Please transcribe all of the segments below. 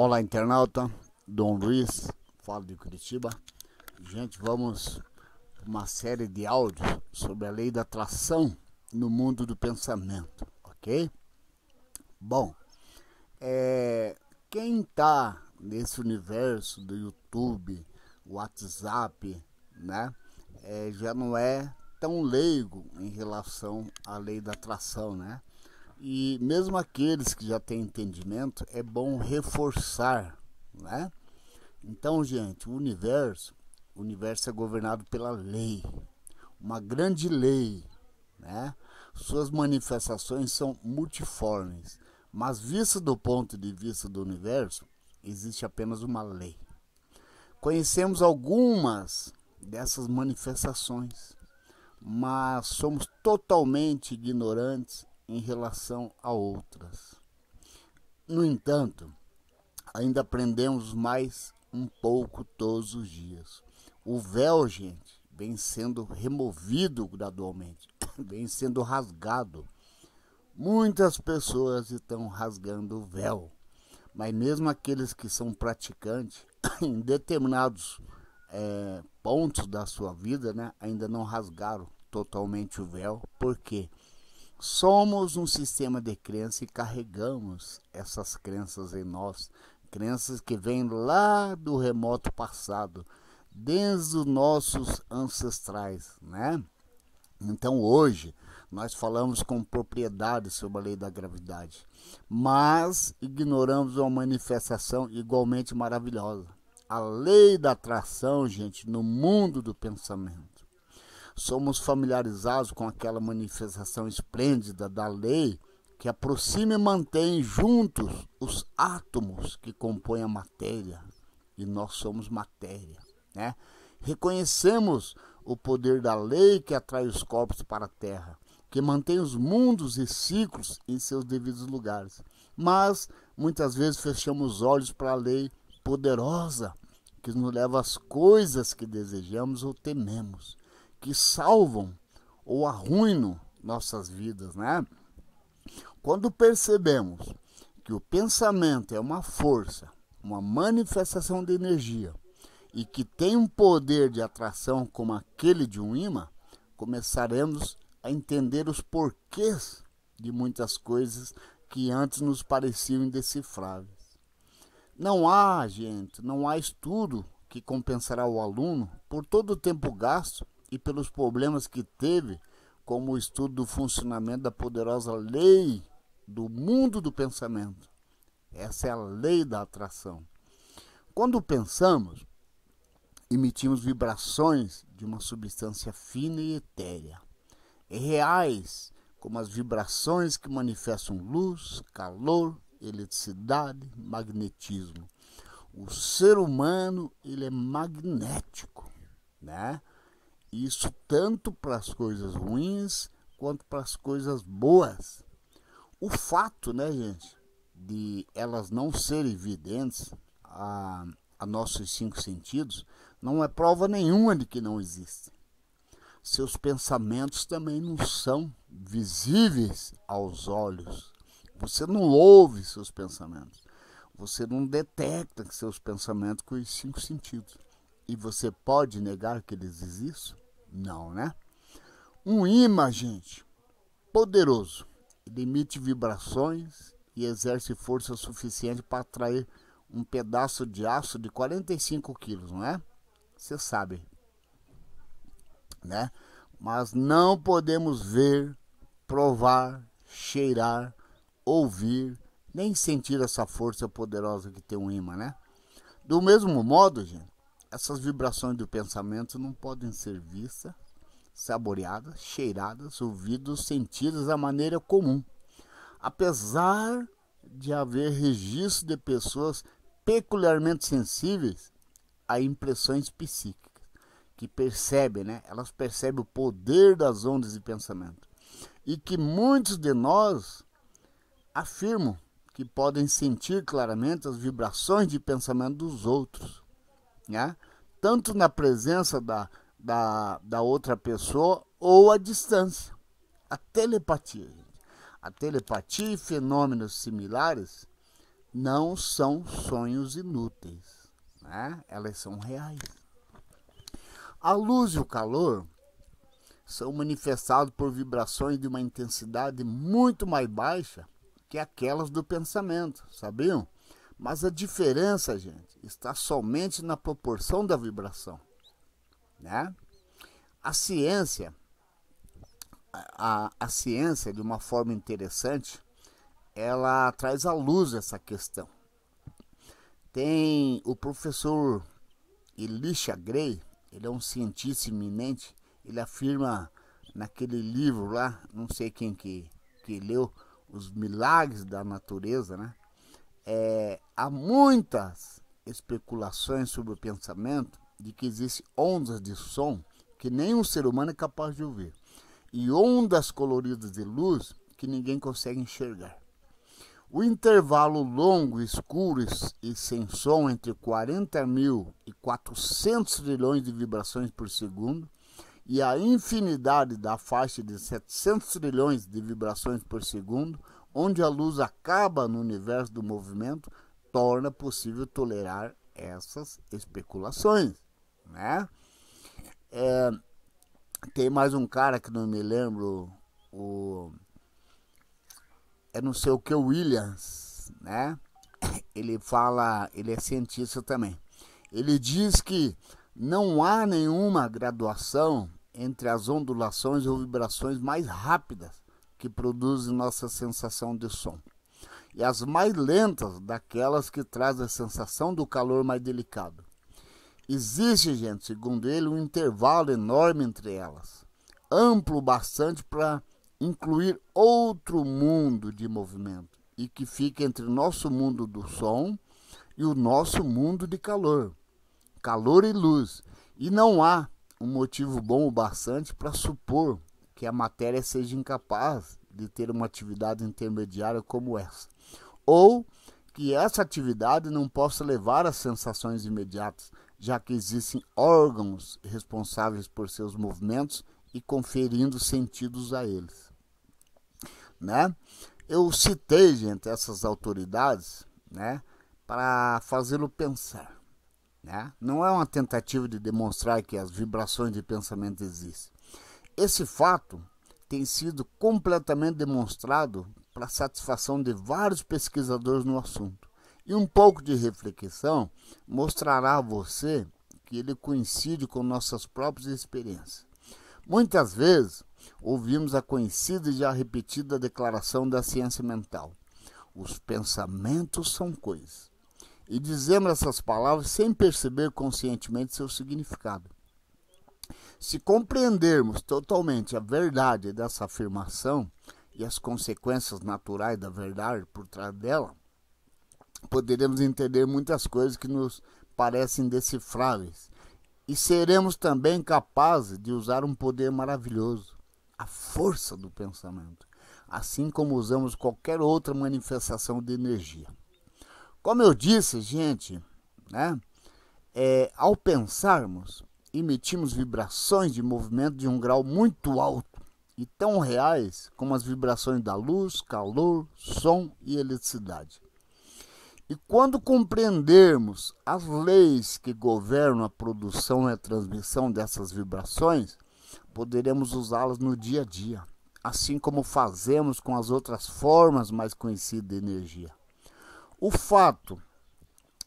Olá, internauta. Dom Luiz, falo de Curitiba. Gente, vamos para uma série de áudios sobre a lei da atração no mundo do pensamento, ok? Bom, quem tá nesse universo do YouTube, WhatsApp, né? Já não é tão leigo em relação à lei da atração, né? E mesmo aqueles que já têm entendimento, é bom reforçar, né? Então, gente, o universo é governado pela lei, uma grande lei, né? Suas manifestações são multiformes, mas vista do ponto de vista do universo, existe apenas uma lei. Conhecemos algumas dessas manifestações, mas somos totalmente ignorantes em relação a outras. No entanto, ainda aprendemos mais um pouco todos os dias. O véu, gente, vem sendo removido gradualmente, vem sendo rasgado. Muitas pessoas estão rasgando o véu, mas mesmo aqueles que são praticantes, em determinados pontos da sua vida, né, ainda não rasgaram totalmente o véu. Por quê? Somos um sistema de crença e carregamos essas crenças em nós, crenças que vêm lá do remoto passado, desde os nossos ancestrais, né? Então hoje nós falamos com propriedade sobre a lei da gravidade, mas ignoramos uma manifestação igualmente maravilhosa, a lei da atração, gente, no mundo do pensamento. Somos familiarizados com aquela manifestação esplêndida da lei que aproxima e mantém juntos os átomos que compõem a matéria, e nós somos matéria, né? Reconhecemos o poder da lei que atrai os corpos para a Terra, que mantém os mundos e ciclos em seus devidos lugares. Mas muitas vezes fechamos os olhos para a lei poderosa que nos leva às coisas que desejamos ou tememos, que salvam ou arruinam nossas vidas, né? Quando percebemos que o pensamento é uma força, uma manifestação de energia e que tem um poder de atração como aquele de um imã, começaremos a entender os porquês de muitas coisas que antes nos pareciam indecifráveis. Não há, gente, não há estudo que compensará o aluno por todo o tempo gasto e pelos problemas que teve, como o estudo do funcionamento da poderosa lei do mundo do pensamento. Essa é a lei da atração. Quando pensamos, emitimos vibrações de uma substância fina e etérea, reais, como as vibrações que manifestam luz, calor, eletricidade, magnetismo. O ser humano, ele é magnético, né? Isso tanto para as coisas ruins quanto para as coisas boas. O fato, né, gente, de elas não serem evidentes a nossos 5 sentidos, não é prova nenhuma de que não existem. Seus pensamentos também não são visíveis aos olhos. Você não ouve seus pensamentos. Você não detecta seus pensamentos com os 5 sentidos. E você pode negar que eles existem? Não, né? Um imã, gente, poderoso. Ele emite vibrações e exerce força suficiente para atrair um pedaço de aço de 45 quilos, não é? Você sabe, né? Mas não podemos ver, provar, cheirar, ouvir, nem sentir essa força poderosa que tem um imã, né? Do mesmo modo, gente, essas vibrações do pensamento não podem ser vistas, saboreadas, cheiradas, ouvidas, sentidas da maneira comum. Apesar de haver registro de pessoas peculiarmente sensíveis a impressões psíquicas, que percebem, né? Elas percebem o poder das ondas de pensamento. E que muitos de nós afirmam que podem sentir claramente as vibrações de pensamento dos outros, né? Tanto na presença da outra pessoa ou à distância. A telepatia, gente. A telepatia e fenômenos similares não são sonhos inúteis, né? Elas são reais. A luz e o calor são manifestados por vibrações de uma intensidade muito mais baixa que aquelas do pensamento, sabiam? Mas a diferença, gente, está somente na proporção da vibração, né? A ciência, a ciência, de uma forma interessante, ela traz à luz essa questão. Tem o professor Elisha Gray, ele é um cientista eminente, ele afirma naquele livro lá, não sei quem que leu, Os Milagres da Natureza, né? Há muitas especulações sobre o pensamento de que existem ondas de som que nenhum ser humano é capaz de ouvir e ondas coloridas de luz que ninguém consegue enxergar. O intervalo longo, escuro e sem som entre 40 mil e 400 trilhões de vibrações por segundo e a infinidade da faixa de 700 trilhões de vibrações por segundo, onde a luz acaba no universo do movimento, torna possível tolerar essas especulações, né? Tem mais um cara que não me lembro, não sei o que, Williams, né? Ele fala, ele é cientista também. Ele diz que não há nenhuma graduação entre as ondulações ou vibrações mais rápidas que produzem nossa sensação de som e as mais lentas daquelas que trazem a sensação do calor mais delicado. Existe, gente, segundo ele, um intervalo enorme entre elas, amplo bastante para incluir outro mundo de movimento e que fica entre o nosso mundo do som e o nosso mundo de calor e luz. E não há um motivo bom o bastante para supor que a matéria seja incapaz de ter uma atividade intermediária como essa, ou que essa atividade não possa levar a sensações imediatas, já que existem órgãos responsáveis por seus movimentos e conferindo sentidos a eles, né? Eu citei, gente, essas autoridades, né, para fazê-lo pensar, né? Não é uma tentativa de demonstrar que as vibrações de pensamento existem. Esse fato tem sido completamente demonstrado para a satisfação de vários pesquisadores no assunto. E um pouco de reflexão mostrará a você que ele coincide com nossas próprias experiências. Muitas vezes ouvimos a conhecida e já repetida declaração da ciência mental: os pensamentos são coisas. E dizemos essas palavras sem perceber conscientemente seu significado. Se compreendermos totalmente a verdade dessa afirmação e as consequências naturais da verdade por trás dela, poderemos entender muitas coisas que nos parecem indecifráveis e seremos também capazes de usar um poder maravilhoso, a força do pensamento, assim como usamos qualquer outra manifestação de energia. Como eu disse, gente, né, ao pensarmos, emitimos vibrações de movimento de um grau muito alto e tão reais como as vibrações da luz, calor, som e eletricidade. E quando compreendermos as leis que governam a produção e a transmissão dessas vibrações, poderemos usá-las no dia a dia, assim como fazemos com as outras formas mais conhecidas de energia. O fato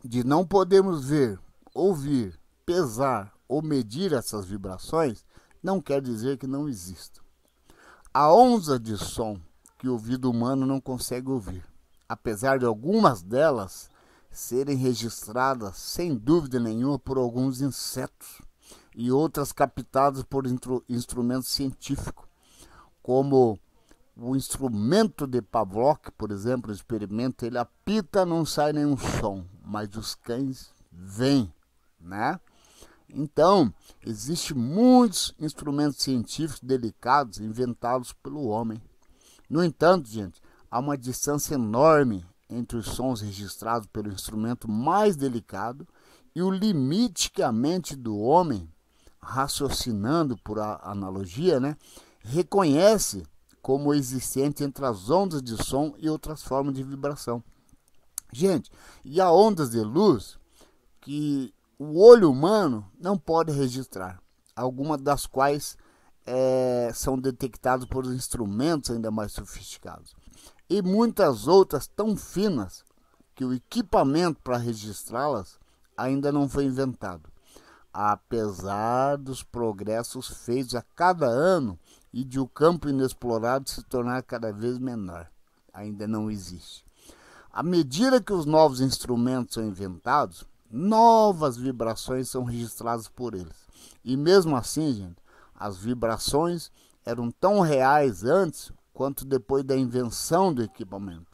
de não podermos ver, ouvir, pesar ou medir essas vibrações não quer dizer que não existam. Há ondas de som que o ouvido humano não consegue ouvir, apesar de algumas delas serem registradas sem dúvida nenhuma por alguns insetos e outras captadas por instrumentos científicos, como o instrumento de Pavlov, por exemplo, o experimento, ele apita, não sai nenhum som, mas os cães vêm, né? Então, existem muitos instrumentos científicos delicados inventados pelo homem. No entanto, gente, há uma distância enorme entre os sons registrados pelo instrumento mais delicado e o limite que a mente do homem, raciocinando por analogia, né, reconhece como existente entre as ondas de som e outras formas de vibração. Gente, e há ondas de luz que o olho humano não pode registrar, algumas das quais são detectadas por instrumentos ainda mais sofisticados. E muitas outras tão finas que o equipamento para registrá-las ainda não foi inventado. Apesar dos progressos feitos a cada ano e de o campo inexplorado se tornar cada vez menor, ainda não existe. À medida que os novos instrumentos são inventados, novas vibrações são registradas por eles. E mesmo assim, gente, as vibrações eram tão reais antes quanto depois da invenção do equipamento.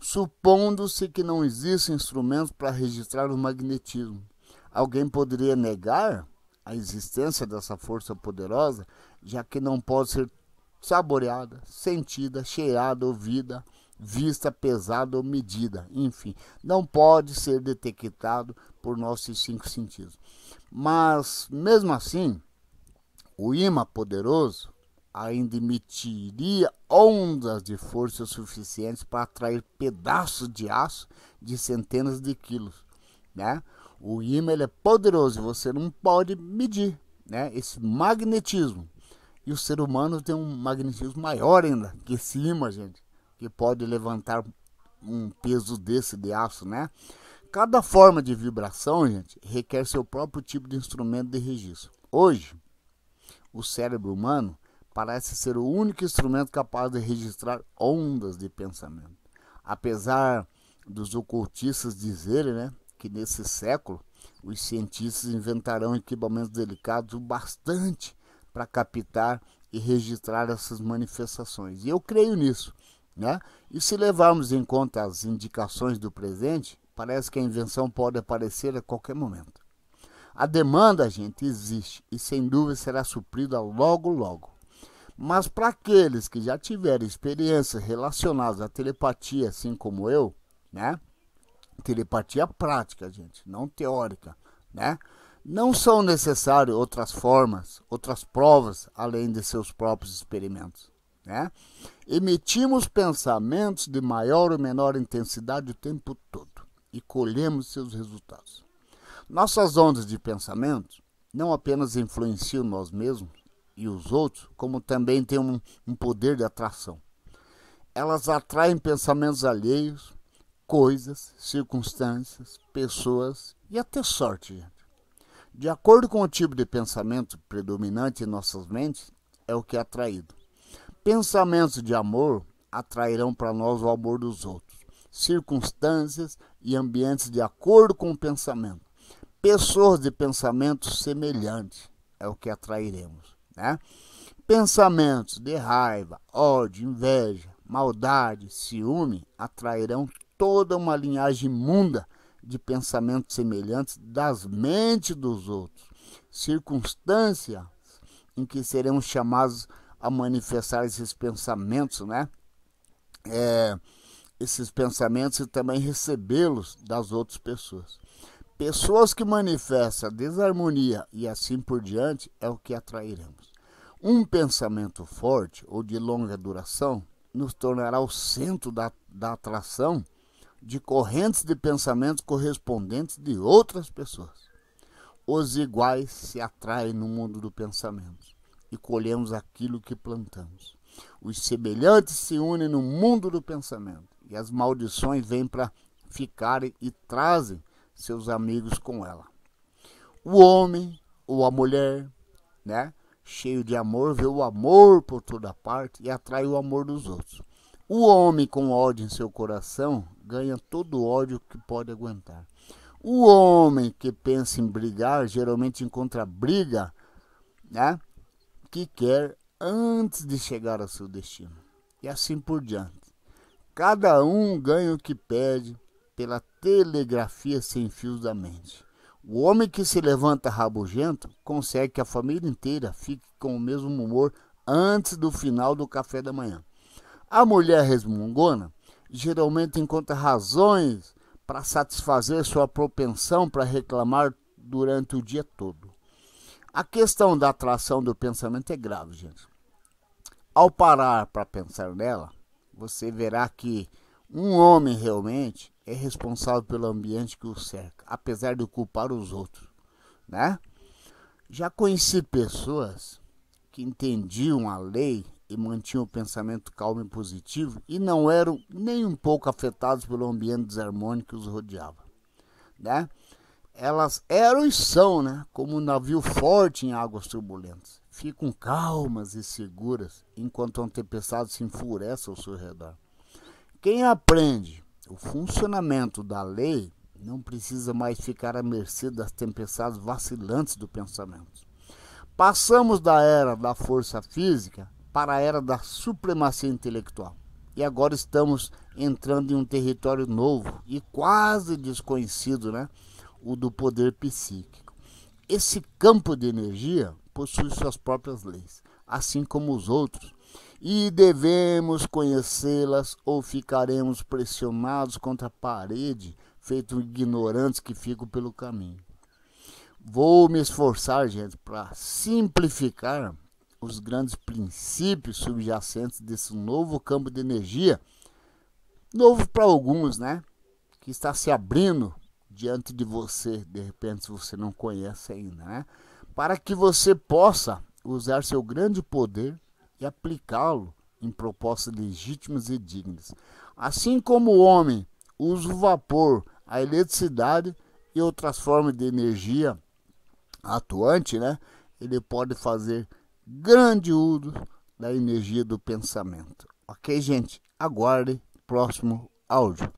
Supondo-se que não existem instrumentos para registrar o magnetismo, alguém poderia negar a existência dessa força poderosa, já que não pode ser saboreada, sentida, cheirada, ouvida, vista, pesada ou medida. Enfim, não pode ser detectado por nossos 5 sentidos. Mas, mesmo assim, o ímã poderoso ainda emitiria ondas de força suficientes para atrair pedaços de aço de centenas de quilos, né? O ímã ele é poderoso e você não pode medir, né, esse magnetismo. E o ser humano tem um magnetismo maior ainda que esse ímã, gente, que pode levantar um peso desse de aço, né? Cada forma de vibração, gente, requer seu próprio tipo de instrumento de registro. Hoje, o cérebro humano parece ser o único instrumento capaz de registrar ondas de pensamento. Apesar dos ocultistas dizerem, né, que nesse século os cientistas inventarão equipamentos delicados o bastante para captar e registrar essas manifestações. E eu creio nisso, né? E se levarmos em conta as indicações do presente, parece que a invenção pode aparecer a qualquer momento. A demanda, gente, existe e sem dúvida será suprida logo, logo. Mas para aqueles que já tiveram experiências relacionadas à telepatia, assim como eu, né? Telepatia prática, gente, não teórica, né? Não são necessárias outras formas, outras provas, além de seus próprios experimentos, né? Emitimos pensamentos de maior ou menor intensidade o tempo todo e colhemos seus resultados. Nossas ondas de pensamento não apenas influenciam nós mesmos e os outros, como também têm um poder de atração. Elas atraem pensamentos alheios, coisas, circunstâncias, pessoas e até sorte, gente. De acordo com o tipo de pensamento predominante em nossas mentes, é o que é atraído. Pensamentos de amor atrairão para nós o amor dos outros. Circunstâncias e ambientes de acordo com o pensamento. Pessoas de pensamento semelhante é o que atrairemos, né? Pensamentos de raiva, ódio, inveja, maldade, ciúme atrairão toda uma linhagem imunda de pensamentos semelhantes das mentes dos outros. Circunstâncias em que seremos chamados a manifestar esses pensamentos, né? Esses pensamentos e também recebê-los das outras pessoas. Pessoas que manifestam desarmonia e assim por diante é o que atrairemos. Um pensamento forte ou de longa duração nos tornará o centro da atração de correntes de pensamentos correspondentes de outras pessoas. Os iguais se atraem no mundo do pensamento e colhemos aquilo que plantamos. Os semelhantes se unem no mundo do pensamento e as maldições vêm para ficarem e trazem seus amigos com ela. O homem ou a mulher, né, cheio de amor, vê o amor por toda parte e atrai o amor dos outros. O homem com ódio em seu coração ganha todo o ódio que pode aguentar. O homem que pensa em brigar geralmente encontra briga, né, que quer antes de chegar ao seu destino. E assim por diante. Cada um ganha o que pede pela telegrafia sem fios da mente. O homem que se levanta rabugento consegue que a família inteira fique com o mesmo humor antes do final do café da manhã. A mulher resmungona geralmente encontra razões para satisfazer sua propensão para reclamar durante o dia todo. A questão da atração do pensamento é grave, gente. Ao parar para pensar nela, você verá que um homem realmente é responsável pelo ambiente que o cerca, apesar de culpar os outros, né? Já conheci pessoas que entendiam a lei e mantinham o pensamento calmo e positivo e não eram nem um pouco afetados pelo ambiente desarmônico que os rodeava, né? Elas eram e são, né, como um navio forte em águas turbulentas. Ficam calmas e seguras enquanto uma tempestade se enfurece ao seu redor. Quem aprende o funcionamento da lei não precisa mais ficar à mercê das tempestades vacilantes do pensamento. Passamos da era da força física para a era da supremacia intelectual. E agora estamos entrando em um território novo e quase desconhecido, né? O do poder psíquico. Esse campo de energia possui suas próprias leis, assim como os outros, e devemos conhecê-las ou ficaremos pressionados contra a parede, feitos ignorantes que ficam pelo caminho. Vou me esforçar, gente, para simplificar os grandes princípios subjacentes desse novo campo de energia, novo para alguns, né? Que está se abrindo diante de você, de repente, se você não conhece ainda, né? Para que você possa usar seu grande poder e aplicá-lo em propostas legítimas e dignas. Assim como o homem usa o vapor, a eletricidade e outras formas de energia atuante, né? Ele pode fazer grande uso da energia do pensamento. Ok, gente? Aguarde próximo áudio.